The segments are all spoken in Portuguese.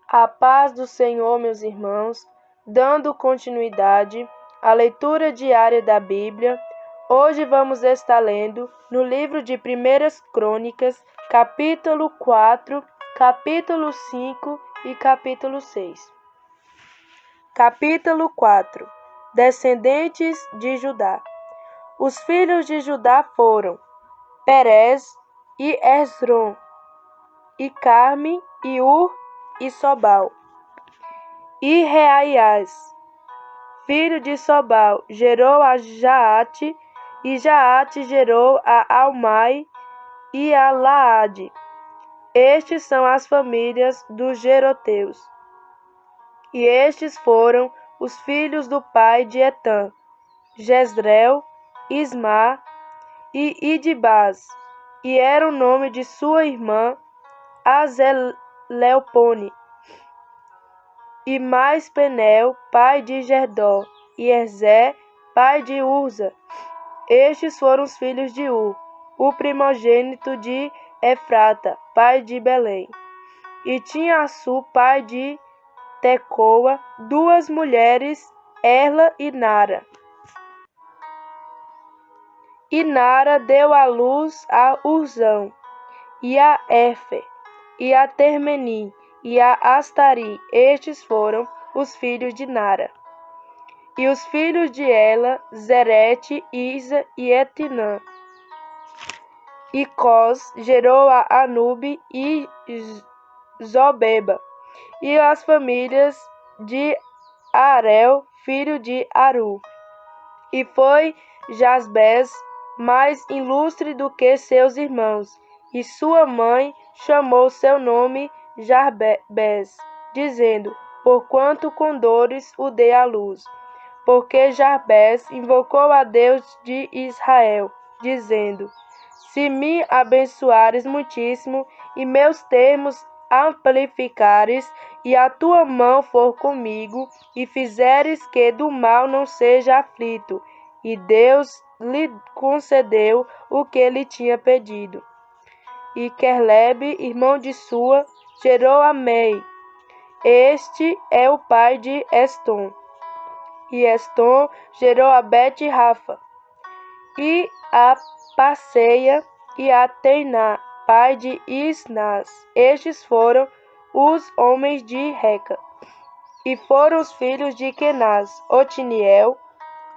A paz do Senhor, meus irmãos, dando continuidade à leitura diária da Bíblia, hoje vamos estar lendo no livro de 1 Crônicas, capítulo 4, capítulo 5 e capítulo 6. Capítulo 4. Descendentes de Judá. Os filhos de Judá foram Perez e Hezron, e Carme, e Ur, e Sobal. E Reaias, filho de Sobal, gerou a Jaate, e Jaate gerou a Almai e a Laade. Estes são as famílias dos Geroteus. E estes foram os filhos do pai de Etã, Jezreel, Ismar e Idibás, e era o nome de sua irmã Azeleopone. E mais Penel, pai de Gerdó, e Erzé, pai de Uza. Estes foram os filhos de Ur, o primogênito de Efrata, pai de Belém. E tinha Assu, pai de Tecoa, duas mulheres, Erla e Nara. E Nara deu à luz a Urzão, e a Éfer, e a Termeni, e a Astari. Estes foram os filhos de Nara. E os filhos de Ela, Zerete, Isa e Etinã. E Cós gerou a Anube e Zobeba. E as famílias de Arel, filho de Aru. E foi Jasbés mais ilustre do que seus irmãos, e sua mãe chamou seu nome Jarbés, dizendo: porquanto com dores o dei à luz. Porque Jarbés invocou a Deus de Israel, dizendo: se me abençoares muitíssimo, e meus termos amplificares, e a tua mão for comigo, e fizeres que do mal não seja aflito. E Deus lhe concedeu o que lhe tinha pedido. E Querlebe, irmão de Sua, gerou a Mei. Este é o pai de Estom. E Estom gerou a Bet-Rafa, e a Passeia, e a Teiná, pai de Isnás. Estes foram os homens de Reca. E foram os filhos de Kenaz, Otiniel,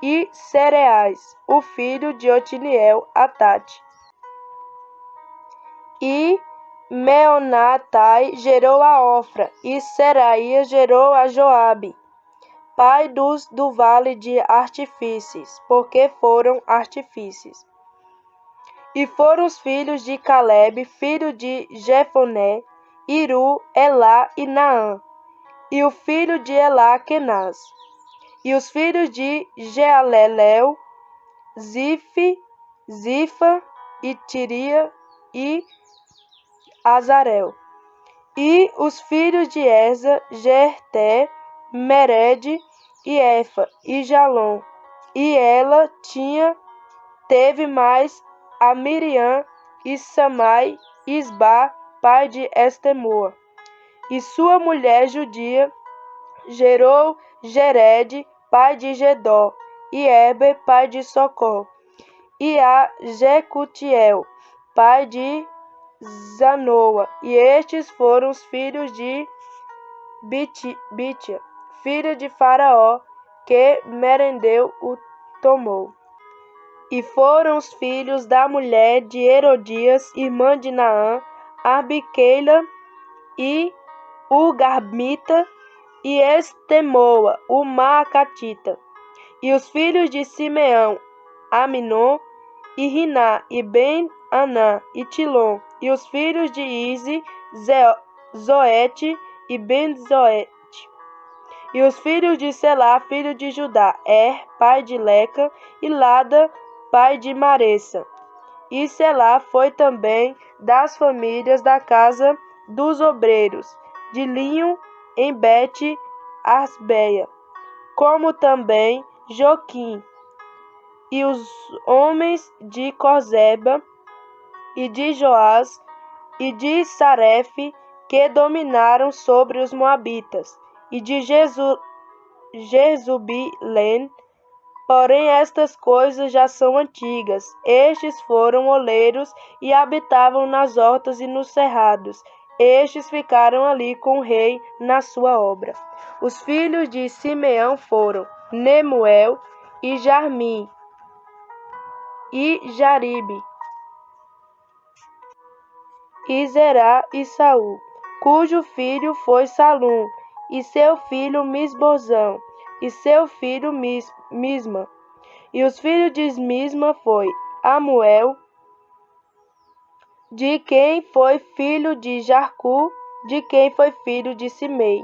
e Cereais, o filho de Otiniel, Atate. E Meonatai gerou a Ofra, e Seraías gerou a Joabe, pai dos do vale de artífices, porque foram artífices. E foram os filhos de Calebe, filho de Jefoné, Iru, Elá e Naã. E o filho de Elá, Kenaz. E os filhos de Jealelel, Zifa, e Tiria e Azarel. E os filhos de Eza, Jerté, Mered e Efa e Jalom. E ela teve mais a Miriam e Samai, Isba, pai de Estemoa. E sua mulher judia gerou Jered, pai de Gedó, e Eber, pai de Socó, e a Jecutiel, pai de Zanoa. E estes foram os filhos de Bitia, filha de Faraó, que Merendeu o tomou. E foram os filhos da mulher de Herodias, irmã de Naã, Abiqueila e o Garmita, e Estemoa, o Maacatita. E os filhos de Simeão, Aminon, e Riná, e Ben-Anã, e Tilom. E os filhos de Ize, Zoete e Ben-Zoete. E os filhos de Selá, filho de Judá, pai de Leca, e Lada, pai de Maressa. E Selá foi também das famílias da casa dos obreiros, de linho em Bet-Asbeia, como também Joquim. E os homens de Cozeba, e de Joás, e de Sarefe, que dominaram sobre os moabitas, e de Jezubilém. Porém estas coisas já são antigas. Estes foram oleiros e habitavam nas hortas e nos cerrados. Estes ficaram ali com o rei na sua obra. Os filhos de Simeão foram Nemuel e Jarmim e Jaribe, e Zerá e Saul, cujo filho foi Salum, e seu filho Misbozão, e seu filho Misma. E os filhos de Misma foi Amuel, de quem foi filho de Jarcu, de quem foi filho de Simei.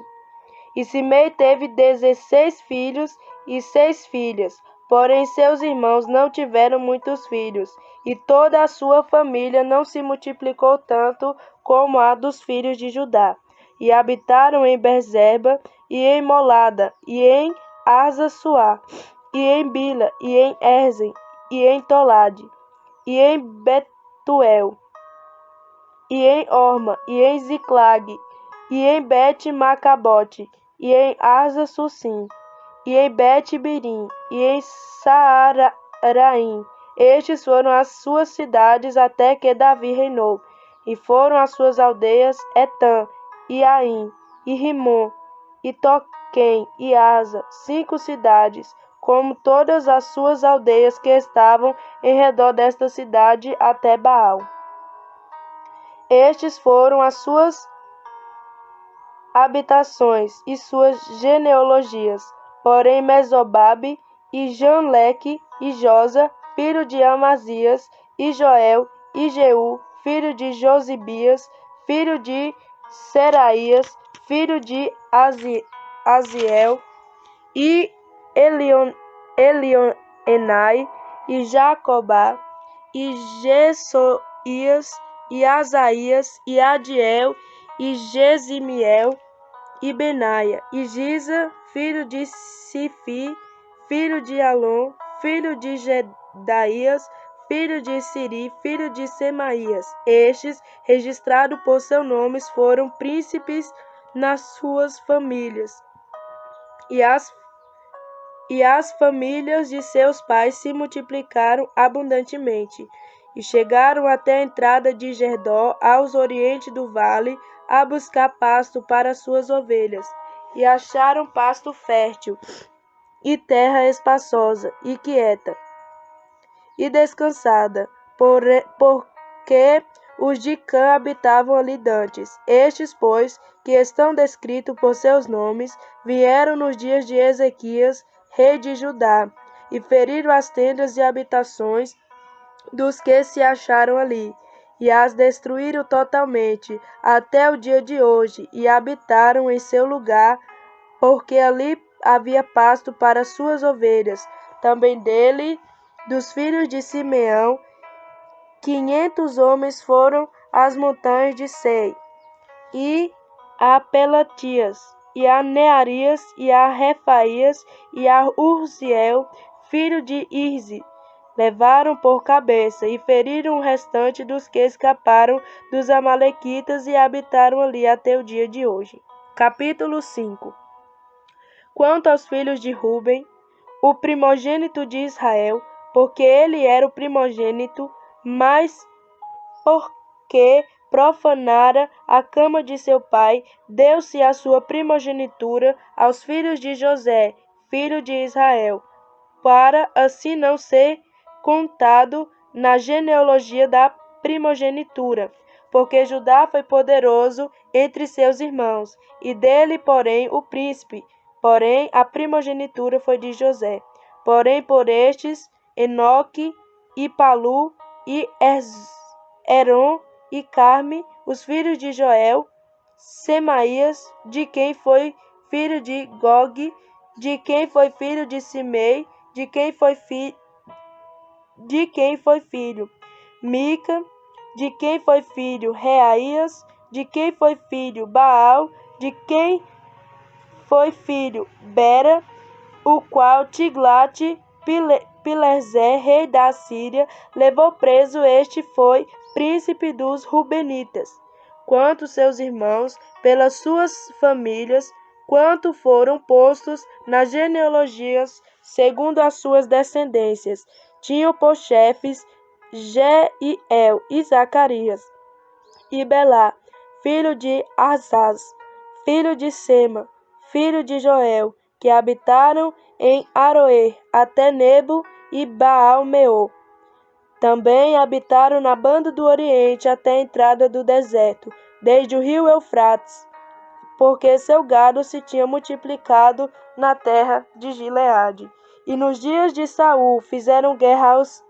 E Simei teve 16 filhos e 6 filhas, porém seus irmãos não tiveram muitos filhos, e toda a sua família não se multiplicou tanto como a dos filhos de Judá. E habitaram em Berzeba, e em Molada, e em Arza-Suá, e em Bila, e em Erzen, e em Tolade, e em Betuel, e em Orma, e em Ziclag, e em Bet-Macabote, e em Arza-Sussim, e em Bet-Birim, e em Saaraim. Estes foram as suas cidades até que Davi reinou, e foram as suas aldeias Etã, e Aim, e Rimon, e Toquém, e Asa, 5 cidades, como todas as suas aldeias que estavam em redor desta cidade até Baal. Estes foram as suas habitações e suas genealogias. Porém Mesobabe, e Janleque, e Josa, filho de Amazias, e Joel, e Jeú, filho de Josibias, filho de Seraías, filho de Aziel, e Elionenai, e Jacobá, e Jesoias, e Asaías, e Adiel, e Gesimiel, e Benaia, e Giza, filho de Sifi, filho de Alon, filho de Gedaías, filho de Siri, filho de Semaías. Estes, registrados por seus nomes, foram príncipes nas suas famílias. E as famílias de seus pais se multiplicaram abundantemente, e chegaram até a entrada de Gerdó, aos oriente do vale, a buscar pasto para suas ovelhas. E acharam pasto fértil, e terra espaçosa, e quieta, e descansada, porque os de Cã habitavam ali dantes. Estes, pois, que estão descritos por seus nomes, vieram nos dias de Ezequias, rei de Judá, e feriram as tendas e habitações dos que se acharam ali, e as destruíram totalmente, até o dia de hoje, e habitaram em seu lugar, porque ali havia pasto para suas ovelhas. Também dele, dos filhos de Simeão, 500 homens foram às montanhas de Sei, e a Pelatias, e a Nearias, e a Refaías, e a Urziel, filho de Irze, levaram por cabeça, e feriram o restante dos que escaparam dos amalequitas e habitaram ali até o dia de hoje. Capítulo 5. Quanto aos filhos de Ruben, o primogênito de Israel, porque ele era o primogênito, mas porque profanara a cama de seu pai, deu-se a sua primogenitura aos filhos de José, filho de Israel, para assim não ser contado na genealogia da primogenitura, porque Judá foi poderoso entre seus irmãos, e dele, porém, o príncipe, porém a primogenitura foi de José. Porém por estes, Enoque, e Palu, e Heron, e Carme, os filhos de Joel, Semaías, de quem foi filho de Gog, de quem foi filho de Simei, de quem foi filho Mica, de quem foi filho Reaías, de quem foi filho Baal, de quem foi filho Bera, o qual Tiglat-Pileser, rei da Síria, levou preso. Este foi príncipe dos Rubenitas. quanto seus irmãos, pelas suas famílias, quanto foram postos nas genealogias, segundo as suas descendências. Tinham por chefes Jeiel e Zacarias, e Belá, filho de Azaz, filho de Sema, filho de Joel, que habitaram em Aroer, até Nebo e Baal-meor. Também habitaram na banda do Oriente até a entrada do deserto, desde o rio Eufrates, porque seu gado se tinha multiplicado na terra de Gileade. E nos dias de Saul fizeram guerra aos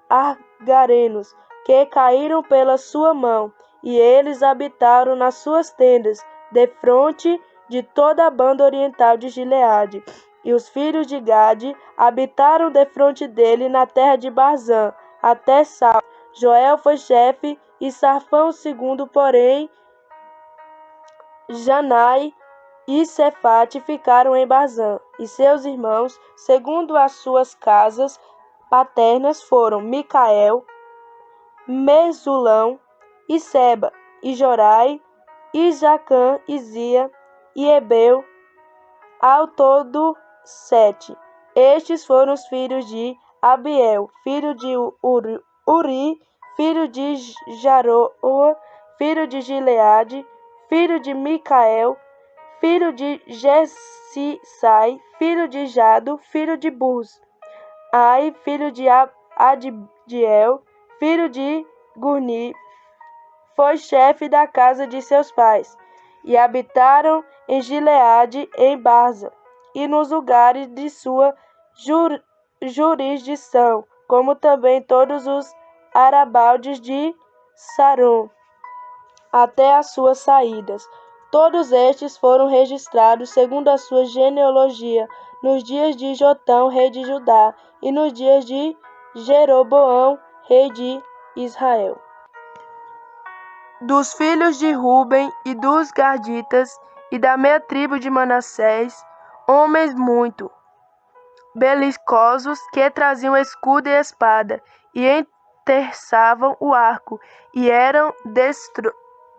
argarenos, que caíram pela sua mão, e eles habitaram nas suas tendas, defronte de toda a banda oriental de Gileade. E os filhos de Gade habitaram defronte dele na terra de Barzã, até Sal. Joel foi chefe, e Sarfão o segundo, porém Janai e Cefate ficaram em Bazã, e seus irmãos, segundo as suas casas paternas, foram Micael, Mesulão, e Seba, e Jorai, e Jacã, e Zia, e Ebeu, ao todo 7. Estes foram os filhos de Abiel, filho de Uri, filho de Jaroa, filho de Gileade, filho de Micael, filho de Jessai, filho de Jado, filho de Buz, Ai, filho de Adiel, filho de Gurni, foi chefe da casa de seus pais, e habitaram em Gileade, em Barza, e nos lugares de sua jurisdição, como também todos os arabaldes de Saron, até as suas saídas. Todos estes foram registrados segundo a sua genealogia, nos dias de Jotão, rei de Judá, e nos dias de Jeroboão, rei de Israel. Dos filhos de Ruben e dos Gaditas, e da meia tribo de Manassés, homens muito belicosos, que traziam escudo e espada, e enterçavam o arco, e eram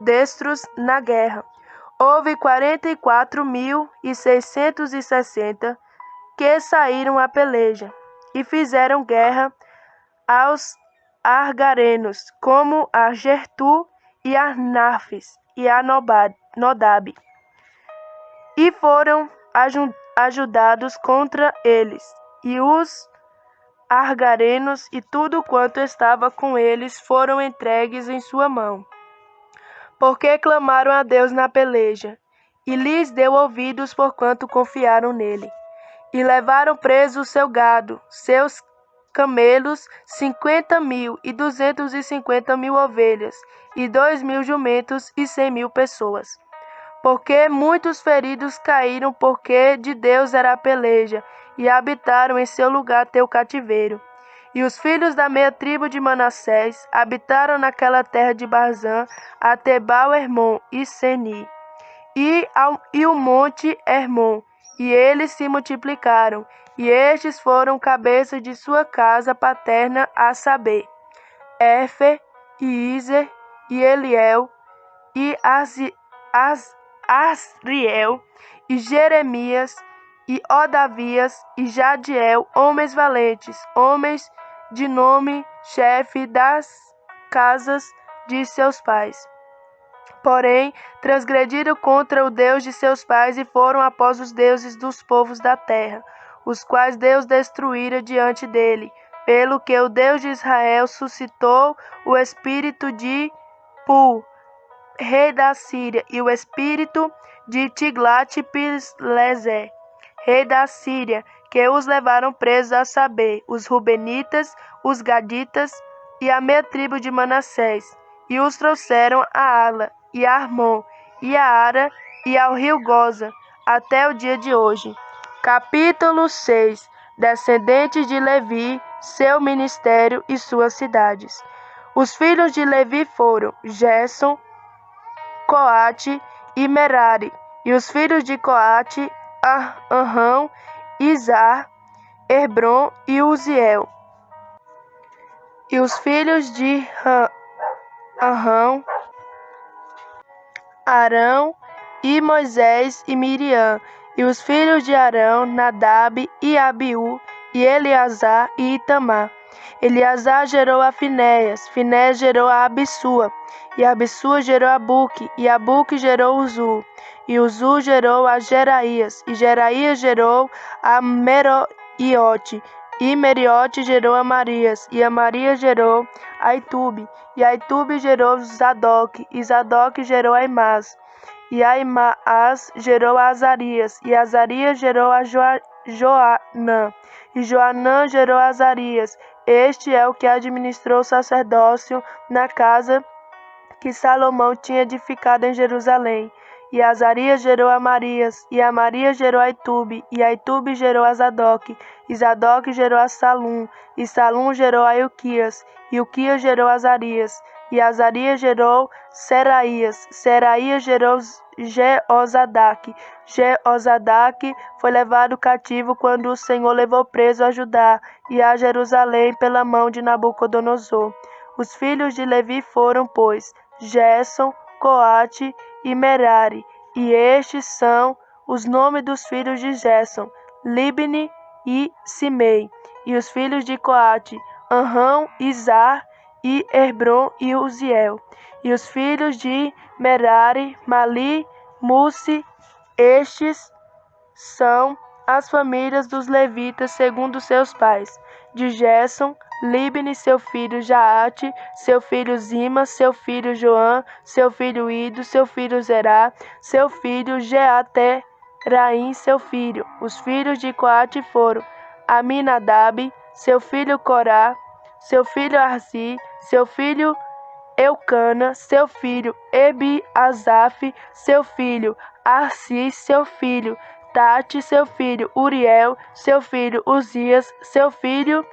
destros na guerra. Houve 44.660 que saíram à peleja, e fizeram guerra aos argarenos, como a Gertu e a Nafis e a Nodab, e foram ajudados contra eles, e os argarenos e tudo quanto estava com eles foram entregues em sua mão, porque clamaram a Deus na peleja, e lhes deu ouvidos porquanto confiaram nele. E levaram preso o seu gado, seus camelos, 50.000, e 250.000 ovelhas, e 2.000 jumentos, e 100.000 pessoas. Porque muitos feridos caíram, porque de Deus era a peleja, e habitaram em seu lugar teu cativeiro. E os filhos da meia tribo de Manassés habitaram naquela terra de Barzã, até Baal-Hermon e Seni, e o monte Hermon, e eles se multiplicaram, e estes foram cabeças de sua casa paterna, a saber, Éfer, e Izer, e Eliel, e Asriel, e Jeremias, e Odavias, e Jadiel, homens valentes, homens de nome, chefe das casas de seus pais. Porém, transgrediram contra o Deus de seus pais e foram após os deuses dos povos da terra, os quais Deus destruíra diante dele, pelo que o Deus de Israel suscitou o espírito de Pul, rei da Síria, e o espírito de Tiglat-Pileser, rei da Síria, que os levaram presos, a saber, os Rubenitas, os Gaditas e a meia tribo de Manassés, e os trouxeram a Ala, e a Armon, e a Ara, e ao rio Goza, até o dia de hoje. Capítulo 6. Descendentes de Levi, seu ministério e suas cidades. Os filhos de Levi foram Gerson, Coate e Merari, e os filhos de Coate, Arão, Izar, Hebron e Uziel. E os filhos de Arão, Arão e Moisés e Miriam. E os filhos de Arão, Nadab e Abiú, e Eleazar e Itamar. Eleazar gerou a Finéias, Finéias gerou a Abissua, e Abissua gerou a Buque, e a Buque gerou Uzu, e Uzu gerou a Jeraías, e Jeraías gerou a Meriote, e Meriote gerou a Marias, e a Marias gerou a Aitube, e Aitube gerou Zadok, e Zadok gerou a Aimás, e Aimaas gerou a Azarias, e Azarias gerou a Joanã, e Joanã gerou a Azarias. Este é o que administrou o sacerdócio na casa que Salomão tinha edificado em Jerusalém. E Azarias gerou a Marias, e a Marias gerou a Aitube, e Aitube gerou a Zadok, e Zadok gerou a Salum, e Salum gerou a Ilquias, e Ilquias gerou a Azarias, e Azarias gerou Seraías, Seraías gerou Jeozadak. Jeozadak foi levado cativo quando o Senhor levou preso a Judá e a Jerusalém pela mão de Nabucodonosor. Os filhos de Levi foram, pois, Gerson, Coate e Merari, e estes são os nomes dos filhos de Gerson, Libni e Simei, e os filhos de Coate, Anrão, Izar, e Hebron e Uziel, e os filhos de Merari, Mali, Musi. Estes são as famílias dos levitas segundo seus pais, de Gerson, Libni, seu filho Jaate, seu filho Zima, seu filho Joã, seu filho Ido, seu filho Zerá, seu filho Jeateraim, seu filho. Os filhos de Coate foram Aminadab, seu filho Corá, seu filho Arzi, seu filho Eucana, seu filho Ebiasaf, seu filho Arcis, seu filho Tati, seu filho Uriel, seu filho Uzias, seu filho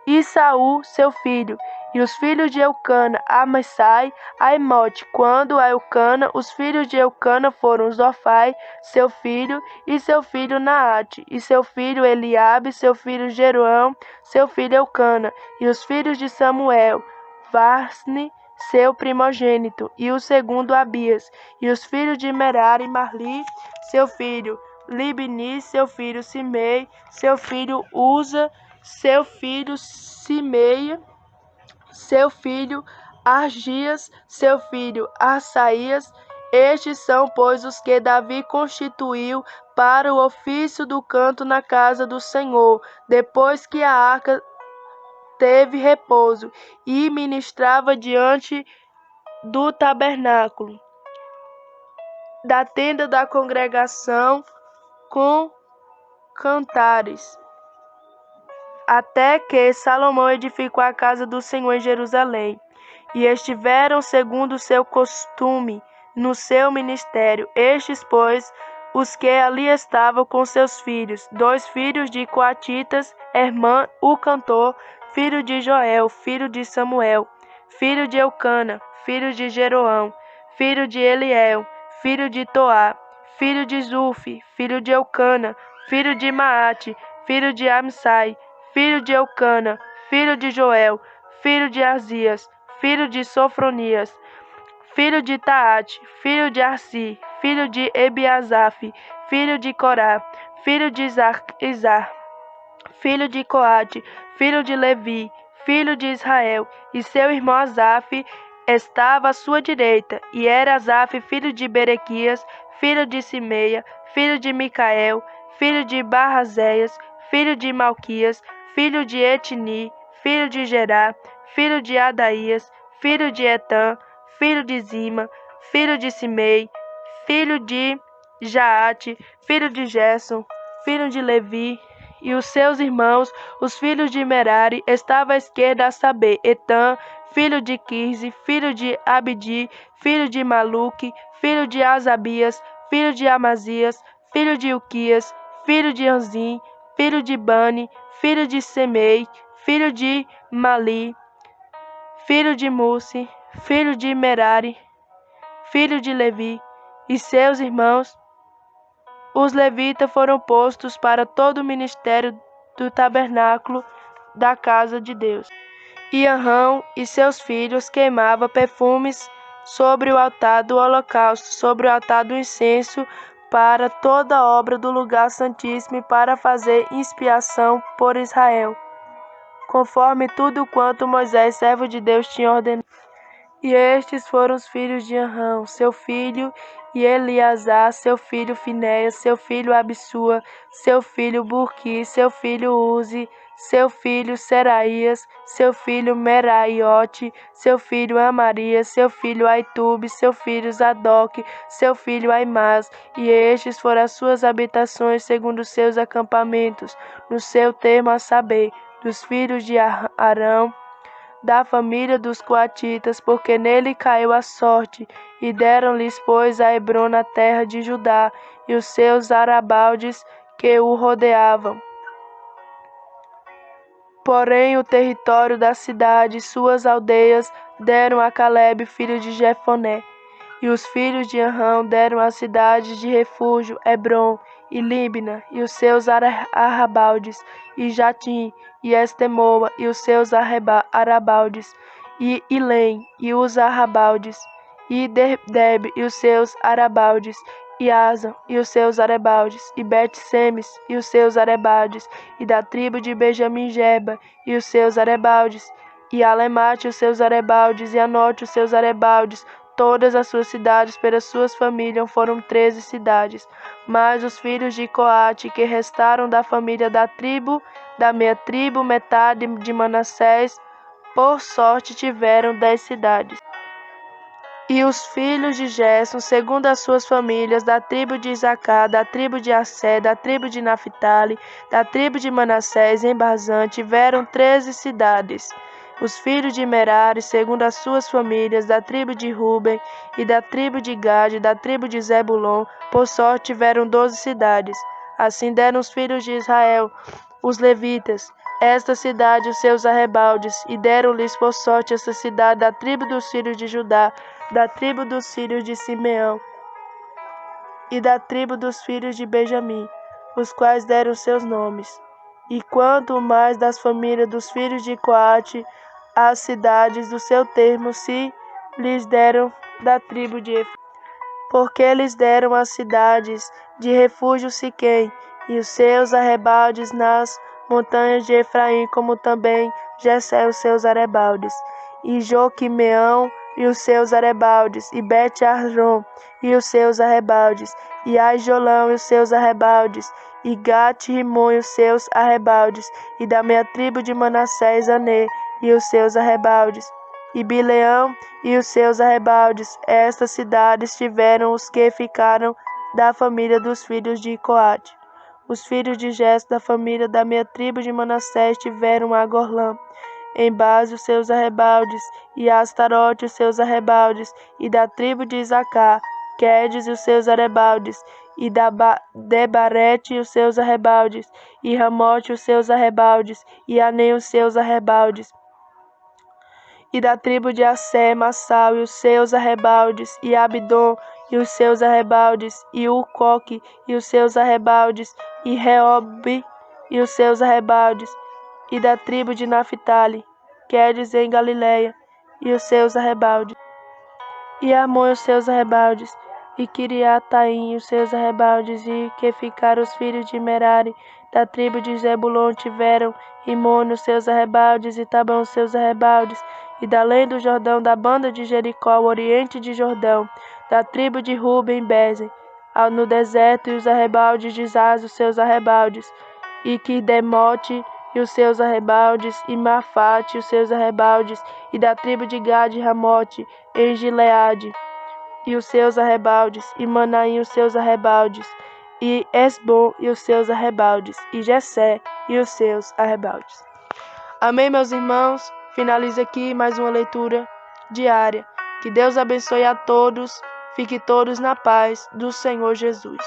Isaú, seu filho. E os filhos de Eucana, Amassai, Aimote. Quando a Eucana, os filhos de Eucana foram Zofai, seu filho, e seu filho Naate, e seu filho Eliabe, seu filho Jeroão, seu filho Eucana. E os filhos de Samuel, Varsne, seu primogênito, e o segundo Abias. E os filhos de Merari, Marli, seu filho Libni, seu filho Simei, seu filho Uza, seu filho Simeia, seu filho Argias, seu filho Arsaías. Estes são, pois, os que Davi constituiu para o ofício do canto na casa do Senhor, depois que a arca teve repouso, e ministrava diante do tabernáculo, da tenda da congregação, com cantares, até que Salomão edificou a casa do Senhor em Jerusalém. E estiveram segundo o seu costume no seu ministério. Estes, pois, os que ali estavam com seus filhos, 2 filhos de Coatitas, Hermã, o cantor, filho de Joel, filho de Samuel, filho de Eucana, filho de Jeroão, filho de Eliel, filho de Toá, filho de Zufi, filho de Eucana, filho de Maate, filho de Amsai, filho de Eucana, filho de Joel, filho de Azias, filho de Sofronias, filho de Taate, filho de Arsi, filho de Ebiasaf, filho de Corá, filho de Izar, filho de Coate, filho de Levi, filho de Israel, e seu irmão Asaf estava à sua direita, e era Asaf filho de Berequias, filho de Simeia, filho de Micael, filho de Barrazéias, filho de Malquias, filho de Etni, filho de Gerá, filho de Adaías, filho de Etã, filho de Zima, filho de Simei, filho de Jaate, filho de Gerson, filho de Levi, e os seus irmãos, os filhos de Merari, estavam à esquerda, a saber, Etã, filho de Quirze, filho de Abdi, filho de Maluque, filho de Asabias, filho de Amazias, filho de Uquias, filho de Anzim, filho de Bani, filho de Semei, filho de Mali, filho de Musi, filho de Merari, filho de Levi, e seus irmãos. Os levitas foram postos para todo o ministério do tabernáculo da casa de Deus. E Arão e seus filhos queimavam perfumes sobre o altar do holocausto, sobre o altar do incenso, para toda obra do lugar santíssimo e para fazer expiação por Israel, conforme tudo quanto Moisés, servo de Deus, tinha ordenado. E estes foram os filhos de Arão, seu filho, e Eleazar, seu filho Finéias, seu filho Abissua, seu filho Burqui, seu filho Uzi, seu filho Seraías, seu filho Meraiote, seu filho Amarias, seu filho Aitube, seu filho Zadok, seu filho Aimás, e estes foram as suas habitações segundo os seus acampamentos, no seu termo, a saber, dos filhos de Arão, da família dos coatitas, porque nele caiu a sorte, e deram-lhes, pois, a Hebron na terra de Judá, e os seus arabaldes que o rodeavam. Porém, o território da cidade e suas aldeias deram a Calebe, filho de Jefoné. E os filhos de Arão deram a cidade de refúgio, Hebron, e Líbna, e os seus arrabaldes, e Jatim, e Estemoa, e os seus arabaldes, e Ilém, e os arrabaldes, e Deb, e os seus arabaldes, e Asa, e os seus arabaldes, e Bet-Semes, e os seus arabaldes, e da tribo de Benjamim Geba, e os seus arabaldes, e Alemate, os seus arabaldes, e Anote, os seus arabaldes. Todas as suas cidades, pelas suas famílias, foram 13 cidades. Mas os filhos de Coate, que restaram da família da meia tribo, metade de Manassés, por sorte tiveram 10 cidades. E os filhos de Gerson, segundo as suas famílias, da tribo de Isacar, da tribo de Assé, da tribo de Naphtali, da tribo de Manassés, em Bazã, tiveram 13 cidades. Os filhos de Merari, segundo as suas famílias, da tribo de Ruben, e da tribo de Gade, da tribo de Zebulon, por sorte tiveram 12 cidades. Assim deram os filhos de Israel, os levitas, esta cidade e os seus arrebaldes, e deram-lhes por sorte esta cidade da tribo dos filhos de Judá, da tribo dos filhos de Simeão, e da tribo dos filhos de Benjamim, os quais deram seus nomes. E quanto mais das famílias dos filhos de Coate, as cidades do seu termo se lhes deram da tribo de Efraim, porque lhes deram as cidades de refúgio Siquém, e os seus arrebaldes nas montanhas de Efraim, como também Jessé os seus arrebaldes, e Joquimeão e os seus arrebaldes, e Bet-Arron e os seus arrebaldes, e Aijolão e os seus arrebaldes, e Gat-Rimon e os seus arrebaldes, e da meia tribo de Manassés, Anê e os seus arrebaldes, e Bileão e os seus arrebaldes. Estas cidades tiveram os que ficaram da família dos filhos de Coate. Os filhos de Jesse, da família da meia tribo de Manassés, tiveram a Gorlã, em base os seus arrebaldes, e a Astarote os seus arrebaldes, e da tribo de Isacar, Quedes e os seus arrebaldes, e da Debarete os seus arrebaldes, e Ramote os seus arrebaldes, e Anem os seus arrebaldes, e da tribo de Assé, Massal e os seus arrebaldes, e Abdon e os seus arrebaldes, e Ucoque e os seus arrebaldes, e Reob e os seus arrebaldes, e da tribo de Naphtali, Quedes em Galileia, e os seus arrebaldes, e Amon e os seus arrebaldes, e Kiriataim e os seus arrebaldes, e que ficaram os filhos de Merari, da tribo de Zebulon, tiveram Rimon os seus arrebaldes, e Tabão os seus arrebaldes, e da além do Jordão, da banda de Jericó, ao oriente de Jordão, da tribo de Ruben, Bezen, no deserto, e os arrebaldes de Zaz, os seus arrebaldes, e Quidemote e os seus arrebaldes, e Mafate e os seus arrebaldes, e da tribo de Gade, Ramote, em Gileade, e os seus arrebaldes, e Manaim os seus arrebaldes, e Esbom e os seus arrebaldes, e Jessé e os seus arrebaldes. Amém, meus irmãos? Finaliza aqui mais uma leitura diária. Que Deus abençoe a todos. Fique todos na paz do Senhor Jesus.